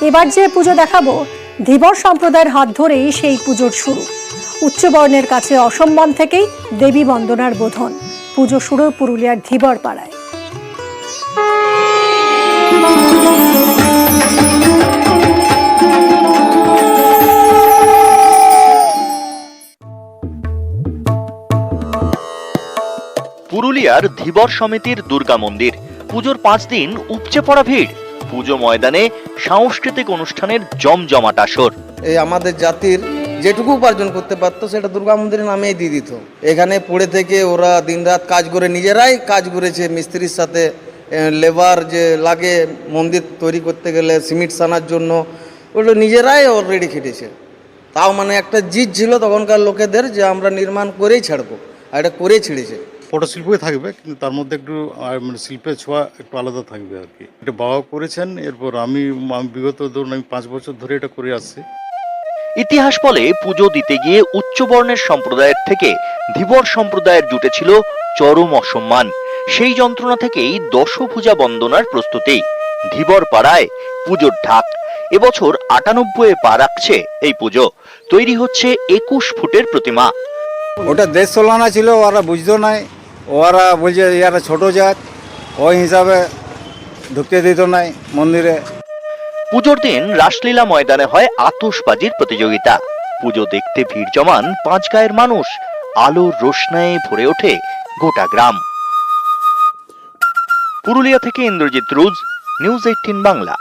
এবার যে পুজো দেখাবো ধীবর সম্প্রদায়ের হাত ধরেই সেই পুজোর শুরু। উচ্চবর্ণের কাছে অসম্মান থেকেই দেবী বন্দনার বোধন। পুজো শুরু পুরুলিয়ার ধীবর পাড়ায়। পুরুলিয়ার ধীবর সমিতির দুর্গা মন্দির। পুজোর 5 দিন উপচে পড়া ভিড়। পুজো ময়দানে সাংস্কৃতিক অনুষ্ঠানের জমজমাট আসর। এই আমাদের জাতির যেটুকু উপার্জন করতে পারতো সেটা দুর্গা মন্দিরের নামেই দিয়ে দিত। এখানে পড়ে থেকে ওরা দিনরাত কাজ করে, নিজেরাই কাজ করেছে মিস্ত্রির সাথে। লেবার যে লাগে মন্দির তৈরি করতে গেলে সিমেন্ট সানার জন্য, ওগুলো নিজেরাই অলরেডি খেটেছে। তাও মানে একটা জিদ ছিল তখনকার লোকেদের যে আমরা নির্মাণ করেই ছাড়বো, আর এটা করেই ছেড়েছে। পটশিল্পই থাকবে, কিন্তু তার মধ্যে একটু মানে শিল্পের ছোঁয়া একটু আলাদা থাকবে আর কি। এটা বাবা করেছেন, এরপর আমি বিগত ধরুন আমি 5 বছর ধরে এটা করে আসছি। ইতিহাস বলে পুজো দিতে গিয়ে উচ্চবর্ণের সম্প্রদায়ের থেকে ধীবর সম্প্রদায়ের জুটেছিল চরম অসম্মান। সেই যন্ত্রণা থেকেই দশভুজা বন্দনার প্রস্তুতি। ধীবর পাড়ায় পুজোর ঢাক। এবছর 98 পা রাখছে এই পুজো। তৈরি হচ্ছে 21 ফুটের প্রতিমা। ওটা দেশ চলানা ছিল, ওরা বুঝতো নাই। ওরা বলছে ইয়ারা ছোট জাত, ওই হিসাবে ঢুকতে দিত নাই মন্দিরে। পুজোর দিন রাসলীলা ময়দানে হয় আতশবাজির প্রতিযোগিতা। পুজো দেখতে ভিড় জমান 5 গায়ের মানুষ। আলোর রোশনায়ে ভরে ওঠে গোটা গ্রাম। পুরুলিয়া থেকে ইন্দ্রজিৎ রুজ, নিউজ 18 বাংলা।